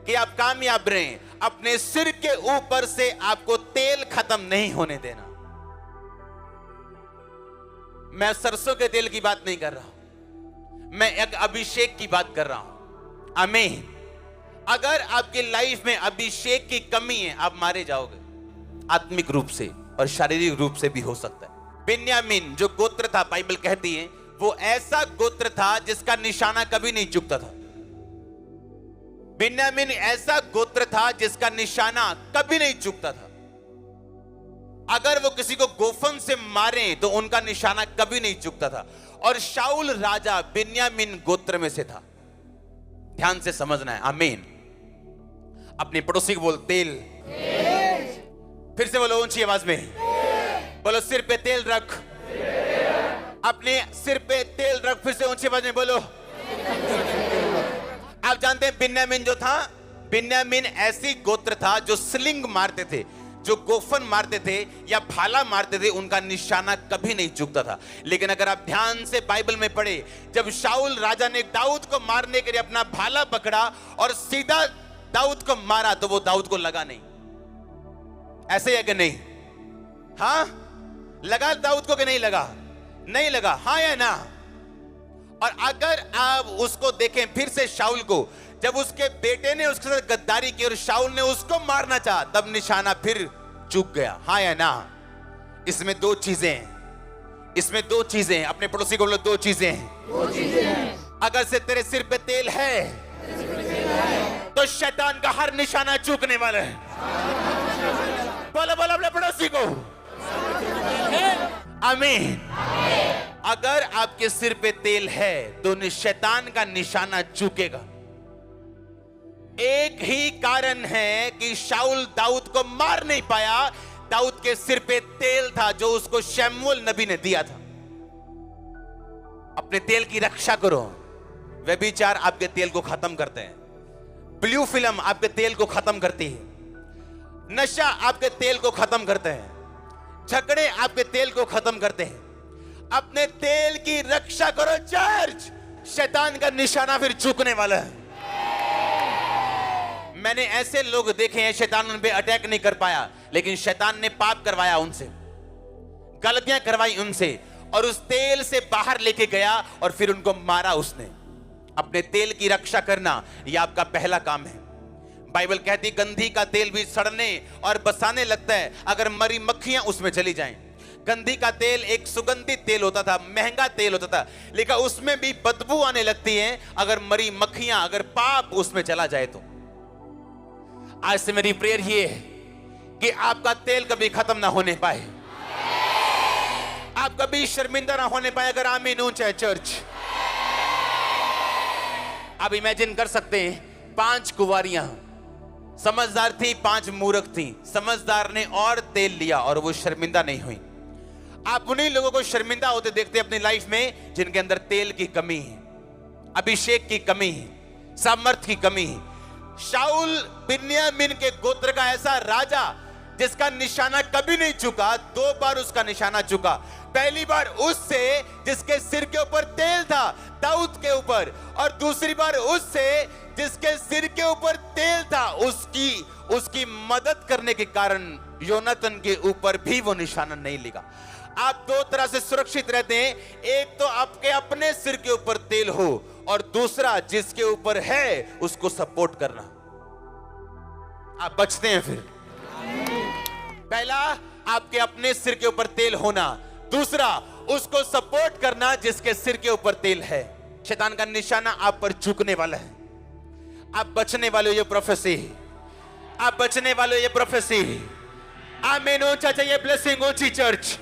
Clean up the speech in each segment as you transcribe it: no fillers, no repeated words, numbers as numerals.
कि आप कामयाब रहें, अपने सिर के ऊपर से आपको तेल खत्म नहीं होने देना। मैं सरसों के तेल की बात नहीं कर रहा हूं, मैं एक अभिषेक की बात कर रहा हूं। आमीन। अगर आपकी लाइफ में अभिषेक की कमी है, आप मारे जाओगे, आत्मिक रूप से और शारीरिक रूप से भी हो सकता है। बिन्यामीन जो गोत्र था, बाइबल कहती है वो ऐसा गोत्र था जिसका निशाना कभी नहीं चूकता था। बिन्यामीन ऐसा गोत्र था जिसका निशाना कभी नहीं चूकता था। अगर वो किसी को गोफन से मारे तो उनका निशाना कभी नहीं चूकता था। और शाऊल राजा बिन्यामीन गोत्र में से था। ध्यान से समझना है। आमीन। अपने पड़ोसी को बोल, तेल। फिर से बोलो ऊंची आवाज में, बोलो सिर पे तेल रख। अपने सिर पे तेल रख। फिर से ऊंची आवाज में बोलो। आप जानते हैं बिन्यामीन जो था, बिन्यामीन ऐसी गोत्र था जो स्लिंग मारते थे, जो गोफन मारते थे या भाला मारते थे, उनका निशाना कभी नहीं चूकता था। लेकिन अगर आप ध्यान से बाइबल में पढ़े, जब शाऊल राजा ने दाऊद को मारने के लिए अपना भाला पकड़ा और सीधा दाऊद को मारा तो वो दाऊद को लगा नहीं। ऐसे है कि नहीं? हाँ, लगा दाऊद को कि नहीं लगा? नहीं लगा। हाँ या ना? और अगर आप उसको देखें फिर से, शाऊल को, जब उसके बेटे ने उसके साथ गद्दारी की और शाऊल ने उसको मारना चाहा, तब निशाना फिर चूक गया। हाँ या ना? इसमें दो चीजें हैं, इसमें दो चीजें हैं। अपने पड़ोसी को बोलो, दो चीजें हैं। अगर से तेरे सिर पे तेल है तो शैतान का हर निशाना चूकने वाला है। बोलो बोलो अपने पड़ोसी को। आमीन। अगर आपके सिर पे तेल है तो शैतान का निशाना चूकेगा। एक ही कारण है कि शाऊल दाऊद को मार नहीं पाया, दाऊद के सिर पे तेल था जो उसको शमूएल नबी ने दिया था। अपने तेल की रक्षा करो। व्यभिचार आपके तेल को खत्म करते हैं, ब्लू फिल्म आपके तेल को खत्म करती है, नशा आपके तेल को खत्म करते हैं, झगड़े आपके तेल को खत्म करते हैं। अपने तेल की रक्षा करो चर्च, शैतान का निशाना फिर चूकने वाला है। मैंने ऐसे लोग देखे हैं, शैतान उन पे अटैक नहीं कर पाया, लेकिन शैतान ने पाप करवाया उनसे, गलतियां करवाई उनसे, और उस तेल से बाहर लेके गया और फिर उनको मारा उसने। अपने तेल की रक्षा करना यह आपका पहला काम है। बाइबल कहती गंधी का तेल भी सड़ने और बसाने लगता है अगर मरी मक्खियां उसमें चली जाएं। गंधी का तेल एक सुगंधित तेल होता था, महंगा तेल होता था, लेकिन उसमें भी बदबू आने लगती है अगर मरी मक्खियां, अगर पाप उसमें चला जाए तो। आज से मेरी प्रेयर ये है कि आपका तेल कभी खत्म ना होने पाए, आप कभी शर्मिंदा ना होने पाए। अगर आमीन ऊंचा है चर्च। आप इमेजिन कर सकते हैं, 5 कुंवारियां समझदार थी, 5 मूर्ख थी। समझदार ने और तेल लिया और वो शर्मिंदा नहीं हुई। आप उन्हीं लोगों को शर्मिंदा होते देखते हैं अपनी लाइफ में जिनके अंदर तेल की कमी है, अभिषेक की कमी है, सामर्थ की कमी है। शाऊल बिन्यामीन के गोत्र का ऐसा राजा जिसका निशाना कभी नहीं चुका, 2 बार उसका निशाना चुका। पहली बार उससे जिसके सिर के ऊपर तेल था, दाऊद के ऊपर, और दूसरी बार उससे जिसके सिर के ऊपर तेल था, उसकी मदद करने के कारण योनातन के ऊपर भी वो निशाना नहीं लगा। आप 2 तरह से सुरक्षित रहते हैं, एक तो आपके अपने सिर के ऊपर तेल हो, और दूसरा जिसके ऊपर है उसको सपोर्ट करना। आप बचते हैं फिर। पहला आपके अपने सिर के ऊपर तेल होना, दूसरा उसको सपोर्ट करना जिसके सिर के ऊपर तेल है। शैतान का निशाना आप पर चूकने वाला है। आप बचने वाले हो, ये प्रोफेसी है। आप बचने वाले हो, ये प्रोफेसी है। आमीन ऊंचा चाहिए, ब्लेसिंग ऊंची चर्च।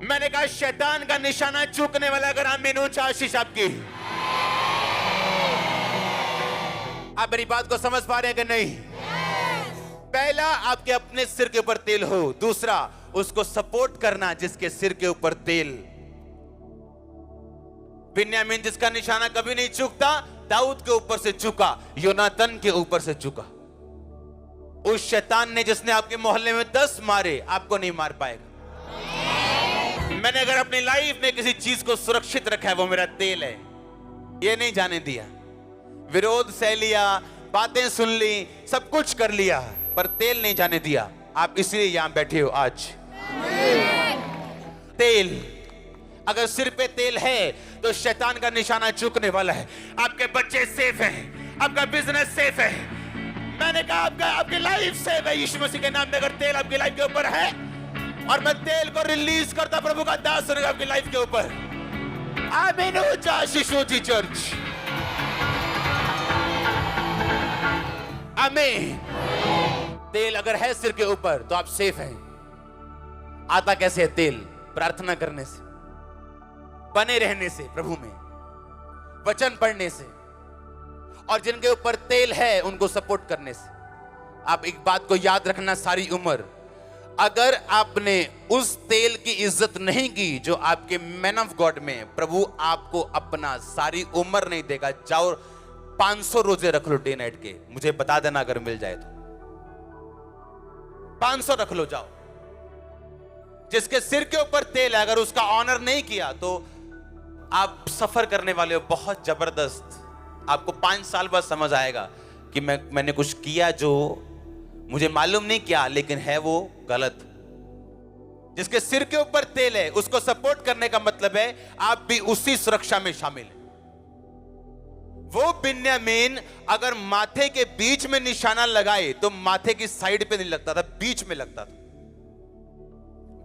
मैंने कहा शैतान का निशाना चूकने वाला, अगर आमीन ऊंचा आशीष आपकी। आप मेरी बात को समझ पा रहे हैं कि नहीं? पहला आपके अपने सिर के ऊपर तेल हो, दूसरा उसको सपोर्ट करना जिसके सिर के ऊपर तेल। बिन्यामीन जिसका निशाना कभी नहीं चूकता, दाऊद के ऊपर से चूका, योनातन के ऊपर से चूका। उस शैतान ने जिसने आपके मोहल्ले में 10 मारे, आपको नहीं मार पाएगा। मैंने अगर अपनी लाइफ में किसी चीज को सुरक्षित रखा है, वो मेरा तेल है। ये नहीं जाने दिया। विरोध सह लिया, बातें सुन ली, सब कुछ कर लिया, पर तेल नहीं जाने दिया। आप इसलिए यहां बैठे हो आज। तेल, अगर सिर पे तेल है तो शैतान का निशाना चूकने वाला है। आपके बच्चे सेफ हैं, आपका बिजनेस सेफ है। मैंने कहा आपकी लाइफ सेफ है यीशु मसीह के नाम में। अगर तेल आपकी लाइफ के ऊपर है, और मैं तेल को रिलीज करता प्रभु का दास होगा आपकी लाइफ के ऊपर। आमीन हो जा शिशु जी चर्च, आमीन। तेल अगर है सिर के ऊपर तो आप सेफ हैं। आता कैसे है तेल? प्रार्थना करने से, बने रहने से प्रभु में, वचन पढ़ने से, और जिनके ऊपर तेल है उनको सपोर्ट करने से। आप एक बात को याद रखना सारी उम्र, अगर आपने उस तेल की इज्जत नहीं की जो आपके मैन ऑफ गॉड में, प्रभु आपको अपना सारी उम्र नहीं देगा। जाओ 500 रोजे रख लो डे नाइट के, मुझे बता देना अगर मिल जाए तो। 500 रख लो, जाओ। जिसके सिर के ऊपर तेल है, अगर उसका ऑनर नहीं किया तो आप सफर करने वाले हो बहुत जबरदस्त। आपको 5 साल बाद समझ आएगा कि मैंने कुछ किया जो मुझे मालूम नहीं किया, लेकिन है वो गलत। जिसके सिर के ऊपर तेल है उसको सपोर्ट करने का मतलब है आप भी उसी सुरक्षा में शामिल हैं। वो बिन्यामीन अगर माथे के बीच में निशाना लगाए तो माथे की साइड पे नहीं लगता था, बीच में लगता था।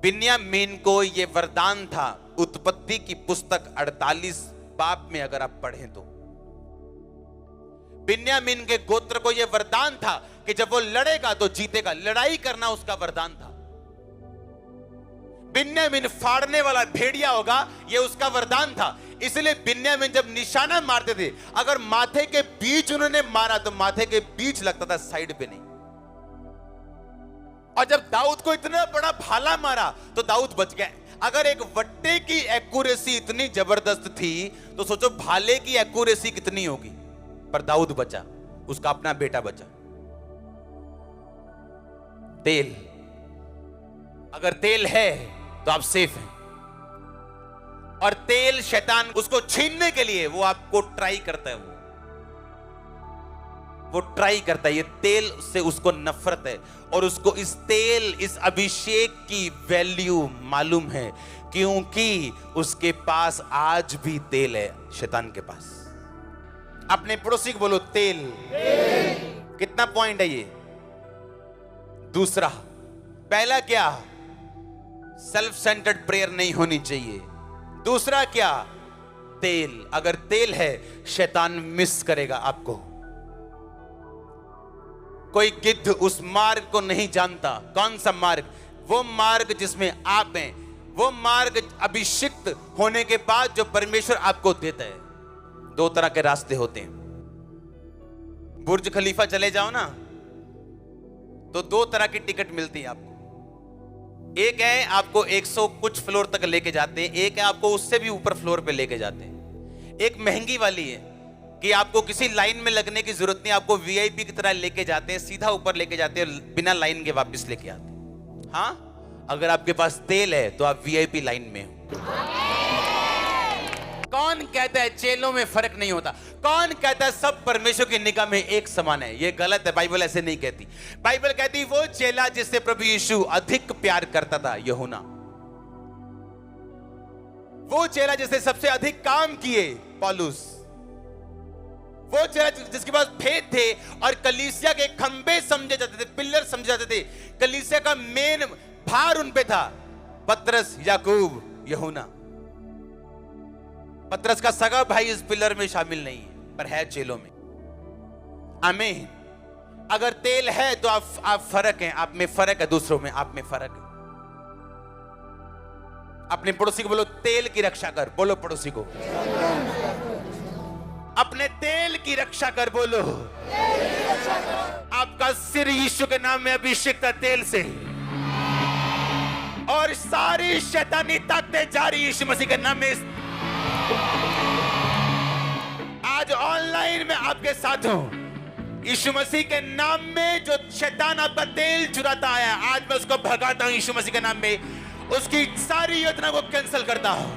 बिन्यामीन को यह वरदान था। उत्पत्ति की पुस्तक 48 बाब में अगर आप पढ़ें तो बिन्यामीन के गोत्र को यह वरदान था कि जब वो लड़ेगा तो जीतेगा। लड़ाई करना उसका वरदान था। बिन्यामीन फाड़ने वाला भेड़िया होगा, यह उसका वरदान था। इसलिए बिन्यामीन जब निशाना मारते थे, अगर माथे के बीच उन्होंने मारा तो माथे के बीच लगता था, साइड पे नहीं। और जब दाऊद को इतना बड़ा भाला मारा तो दाऊद बच गए। अगर एक वट्टे की एक्यूरेसी इतनी जबरदस्त थी तो सोचो भाले की एक्यूरेसी कितनी होगी। पर दाऊद बचा, उसका अपना बेटा बचा। तेल, अगर तेल है तो आप सेफ हैं। और तेल शैतान उसको छीनने के लिए वो आपको ट्राई करता है। वो ट्राई करता है। ये तेल से उसको नफरत है और उसको इस तेल, इस अभिषेक की वैल्यू मालूम है, क्योंकि उसके पास आज भी तेल है। शैतान के पास। अपने पड़ोसी को बोलो तेल। कितना पॉइंट है ये? दूसरा, पहला क्या? सेल्फ सेंटर्ड प्रेयर नहीं होनी चाहिए। दूसरा क्या? तेल। अगर तेल है शैतान मिस करेगा आपको। कोई गिद्ध उस मार्ग को नहीं जानता। कौन सा मार्ग? वो मार्ग जिसमें आप हैं, वो मार्ग अभिषिक्त होने के बाद जो परमेश्वर आपको देता है। 2 तरह के रास्ते होते हैं। बुर्ज खलीफा चले जाओ ना तो 2 तरह की टिकट मिलती है आपको। एक है आपको 100 कुछ फ्लोर तक लेके जाते हैं, एक है आपको उससे भी ऊपर फ्लोर पे लेके जाते हैं। एक महंगी वाली है कि आपको किसी लाइन में लगने की जरूरत नहीं, आपको वीआईपी की तरह लेके जाते हैं, सीधा ऊपर लेके जाते हैं, बिना लाइन के वापस लेके आते हैं। हाँ, अगर आपके पास तेल है तो आप वीआईपी लाइन में हो। कौन कहता है चेलों में फर्क नहीं होता? कौन कहता है सब परमेश्वर की निगाह में एक समान है? ये गलत है। बाइबल ऐसे नहीं कहती। बाइबल कहती वो चेला जिससे प्रभु यीशु अधिक प्यार करता था, यूहन्ना। वो चेला जिसने सबसे अधिक काम किए, पौलुस। वो चेला जिसके पास भेद थे और कलीसिया के खंबे समझे जाते थे, पिलर समझे जाते थे, कलीसिया का मेन भार उन पे था, पतरस, याकूब, यूहन्ना। पतरस का सगा भाई इस पिलर में शामिल नहीं है, पर है चेलों में। आमीन। अगर तेल है तो आप फर्क हैं, आप में फर्क है, दूसरों में आप में फर्क है। अपने पड़ोसी को बोलो तेल की रक्षा कर। बोलो पड़ोसी को अपने तेल की रक्षा कर। बोलो आपका सिर यीशु के नाम में अभिषेक है तेल से, और सारी शैतानी ताकतें जारी यीशु मसीह के नाम में। आज ऑनलाइन में आपके साथ हूं। यीशु मसीह के नाम में जो शैतान आपका तेल चुराता आया, आज मैं उसको भगाता हूं यीशु मसीह के नाम में। उसकी सारी योजना को कैंसिल करता हूं।